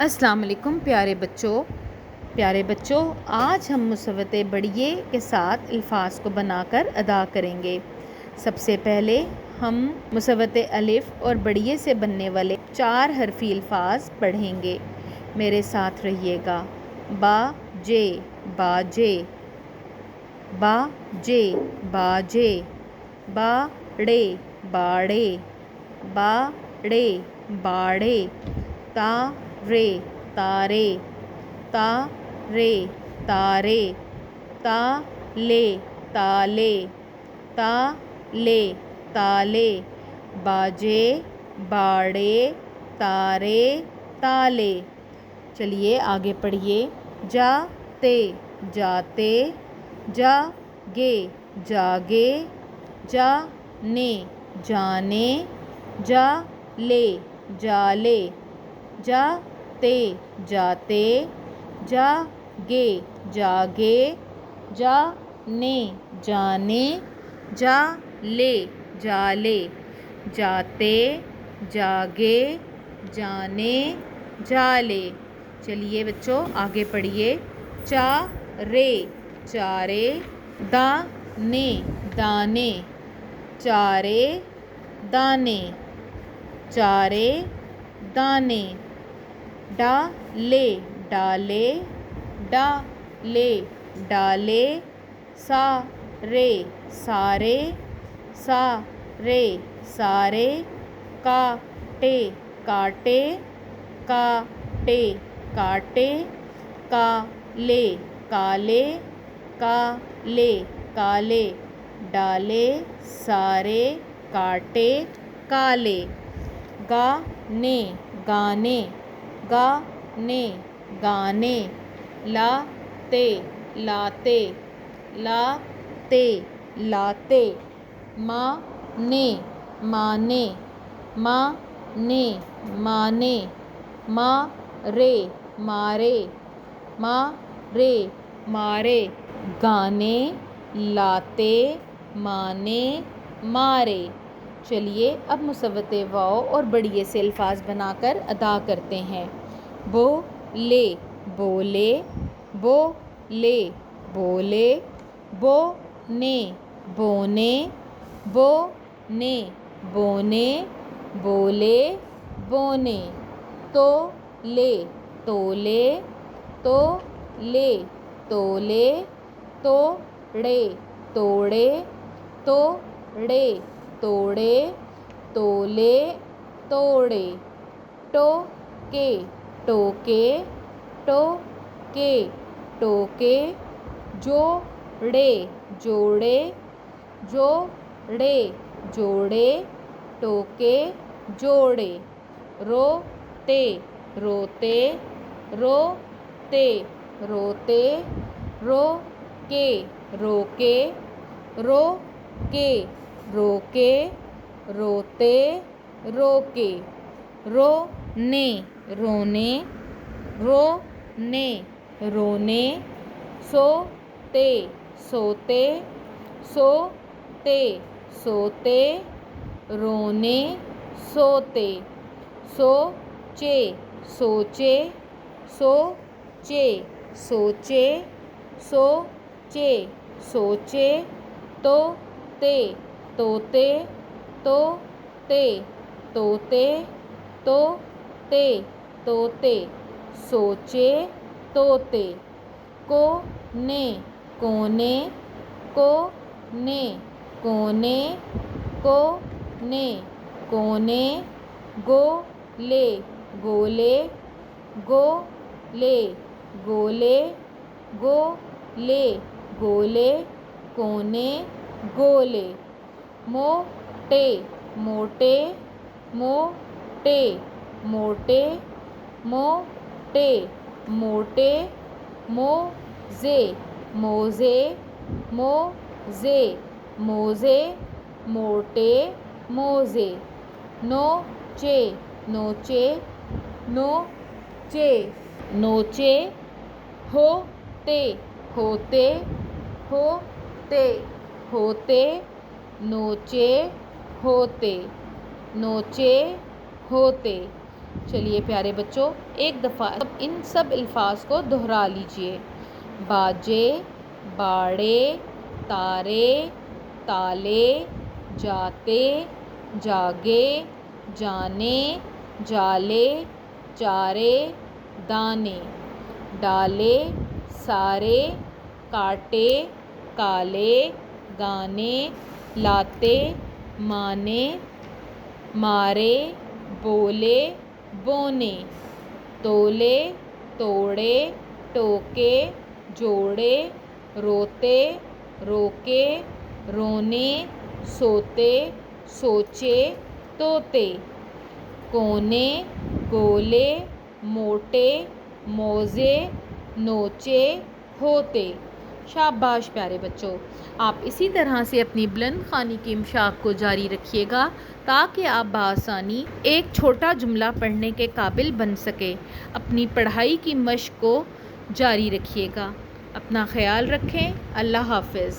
अस्सलाम वालेकुम प्यारे बच्चों, आज हम मुसव्वते बढ़िए के साथ अल्फाज को बनाकर अदा करेंगे। सबसे पहले हम मुसव्वते अलिफ और बढ़िए से बनने वाले 4 हरफी अल्फाज पढ़ेंगे। मेरे साथ रहिएगा। बा जे बाजे, बाजे बाजे, बाड़े बाड़े, बाड़े बाड़े, तारे तारे, तारे तारे, ताले ताले, ताले ताले, बाजे बाड़े तारे ताले। चलिए आगे पढ़िए। जाते जाते, जागे जागे, जाने जाने, जाले जाले, जाते जाते, जागे जागे, जाने जाने, जाले जाले, जाते जागे जाने जाले। चलिए बच्चों आगे पढ़िए। चारे चारे, दाने दाने, चारे दाने, चारे दाने, डाले डाले, डाले डाले, सारे सारे, सारे सारे, काटे काटे, काटे काटे, काले काले, काले काले, डाले सारे काटे काले। गाने गाने, गाने गाने, लाते लाते, लाते लाते, माने माने, माने माने, मारे मारे, मारे मारे, गाने लाते माने मारे। चलिए अब मुसव्वते वाव और बढ़िए से अल्फाज बनाकर अदा करते हैं। बोले बोले, बोले बोले, बोने बोने, बोने बोने, बोले बोने, तोले तोले, तोले तोले, तोड़े तोड़े, तोड़े तोड़े, तोले तोड़े, टोके टोके, टोके टोके, जोड़े जोड़े, जोड़े जोड़े, टोके जोड़े, रोते रोते, रोते रोते, रोके रोके, रोके रोके, रोते रोके, रोने रोने, रोने रोने, सोते सोते, सोते सोते, रोने सोते, सोचे सोचे, सोचे सोचे, सोचे सोचे, तोते तोते, तोते तोते, तोते तोते, सोचे तोते, कोने कोने, कोने कोने, कोने कोने, गोले गोले, गोले गोले, गोले गोले, कोने गोले, मोटे मोटे, मोटे मोटे, मोटे मोटे, मोजे मोजे, मोजे मोजे, मोटे मोजे, नोचे नोचे, नोचे नोचे, होते होते, होते होते, नोचे होते, नोचे होते, चलिए प्यारे बच्चों, एक दफ़ा इन सब अल्फाज को दोहरा लीजिए। बाजे, बाड़े, तारे, ताले, जाते, जागे, जाने, जाले, चारे, दाने, डाले, सारे, काटे, काले, गाने, लाते, माने, मारे, बोले, बोने, तोले, तोड़े, टोके, जोड़े, रोते, रोके, रोने, सोते, सोचे, तोते, कोने, गोले, मोटे, मोज़े, नोचे, होते। शाबाश प्यारे बच्चों, आप इसी तरह से अपनी बुलंद ख़्वानी की मशाक को जारी रखिएगा ताकि आप बआसानी एक छोटा जुमला पढ़ने के काबिल बन सके। अपनी पढ़ाई की मशक को जारी रखिएगा। अपना ख्याल रखें। अल्लाह हाफ़िज़।